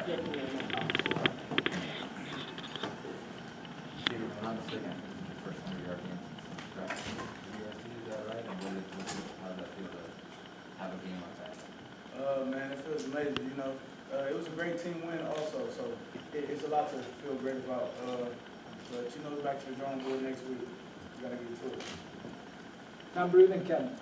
definitely on that top four. Steven, when I'm mistaken, the first 100-yard game since the draft. Did you guys do that right? And how did that feel to have a game like that? Man, it feels amazing. You know, it was a great team win also, so it's a lot to feel great about. But you know, back to the drawing board next week. We gotta get to it. Number 11, Kevin.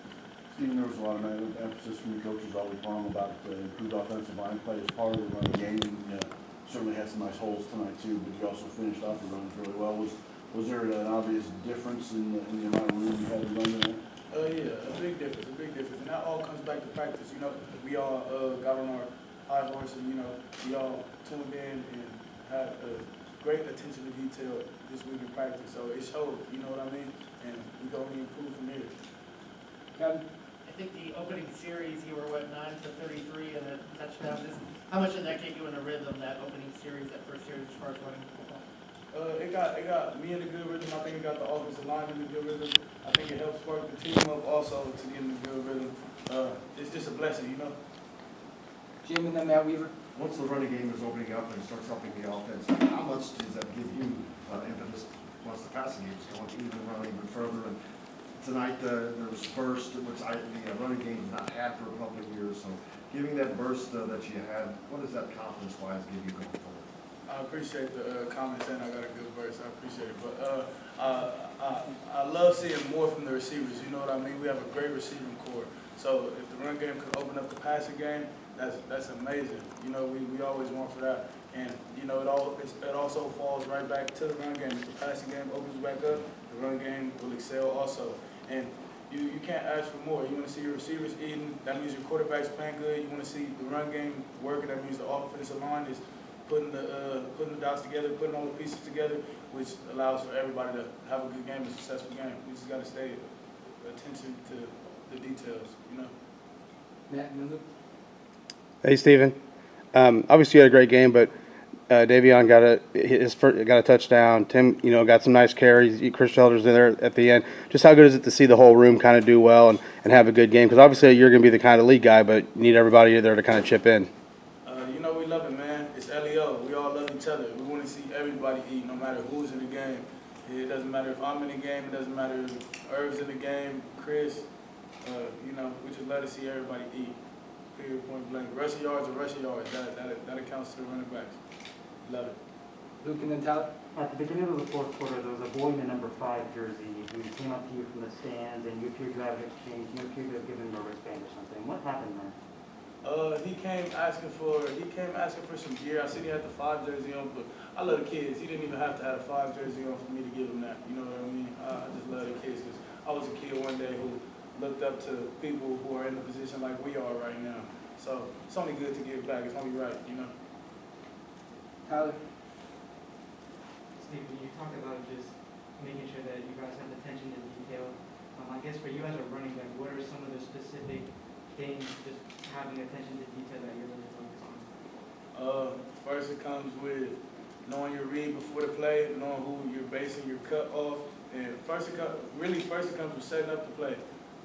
Stephen, there was a lot of emphasis from the coaches all week long about improved offensive line play as part of the running game. And certainly had some nice holes tonight too, but you also finished off the runs really well. Was there an obvious difference in the amount of room you had to run there? Yeah, a big difference, and that all comes back to practice. You know, we all got on our high horse, and you know, we all tuned in and had great attention to detail this week in practice. So it showed, you know what I mean, and we can only improve from here. Kevin. I think the opening series, you were, 9 for 33 and a touchdown. How much did that get you in a rhythm, that opening series, that first series, as far as running football? It got me in a good rhythm. I think it got the offensive line in a good rhythm. I think it helps spark the team up also to get in a good rhythm. It's just a blessing, you know. Jim and then Matt Weaver. Once the running game is opening up and starts helping the offense, how much does that give you impetus once the passing game is going to even run even further? And tonight there was a burst, which the running game has not had for a couple of years. So giving that burst that you had, what does that confidence-wise give you going forward? I appreciate the comment saying I got a good verse. I appreciate it. But I love seeing more from the receivers. You know what I mean? We have a great receiving core. So if the run game could open up the passing game, that's amazing. You know, we always want for that. And, you know, it also falls right back to the run game. If the passing game opens back up, the run game will excel also. And you can't ask for more. You want to see your receivers eating. That means your quarterback's playing good. You want to see the run game working. That means the offensive line is putting the dots together, putting all the pieces together, which allows for everybody to have a good game, a successful game. We just got to stay attention to the details, you know. Matt and Luke. Hey, Steven. Obviously, you had a great game, but Davion got a touchdown. Tim, got some nice carries. Chris Felder's in there at the end. Just how good is it to see the whole room kind of do well and have a good game? Because obviously you're going to be the kind of lead guy, but you need everybody there to kind of chip in. We love it, man. It's LEO. We all love each other. We want to see everybody eat, no matter who's in the game. It doesn't matter if I'm in the game. It doesn't matter if Irv's in the game, Chris. We just love to see everybody eat. Period, point blank. Rushing yards are rushing yards. That accounts to the running backs. Love it. Luke and then Tyler. At the beginning of the fourth quarter, there was a boy in the number 5 jersey who came up to you from the stands, and you appeared to have an exchange. You appeared to have given him a wristband or something. What happened there? He came asking for some gear. I seen he had the 5 jersey on, but I love the kids. He didn't even have to have a 5 jersey on for me to give him that. You know what I mean? I just love the kids because I was a kid one day who looked up to people who are in a position like we are right now. So it's only good to give back. It's only right, you know. Tyler. Steve, you talk about just making sure that you guys have attention to detail. I guess for you as a running back, what are some of the specific things, just having attention to detail that you're really focused on? First it comes with knowing your read before the play, knowing who you're basing your cut off, and first it comes with setting up the play.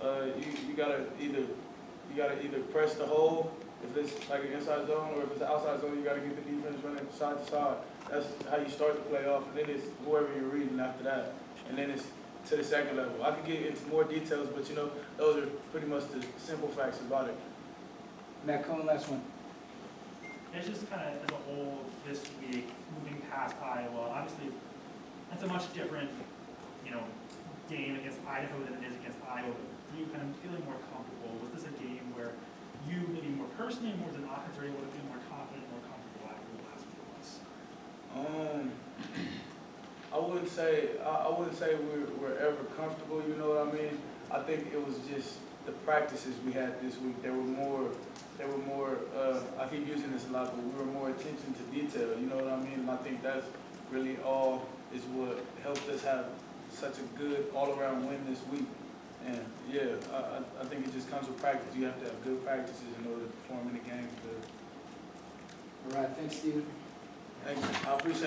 You gotta either press the hole if it's like an inside zone, or if it's an outside zone, you gotta get the defense running side to side. That's how you start the play off, and then it's whoever you're reading after that, and then it's to the second level. I could get into more details, but those are pretty much the simple facts about it. Matt Cohen, last one. It's just kind of as a whole this week, moving past Iowa. Obviously, that's a much different, game against Idaho than it is against Iowa. But you kind of feeling more comfortable? Was this a game where you, maybe more personally, more as an offense, are able to feel more confident, more comfortable after the last few months? I wouldn't say we're ever comfortable. You know what I mean? I think it was just the practices we had this week. They were more. I keep using this a lot, but we were more attention to detail. You know what I mean? And I think that's really all is what helped us have such a good all-around win this week. And yeah, I think it just comes with practice. You have to have good practices in order to perform in the game good. All right, thanks, Steven. Thank you. I appreciate it.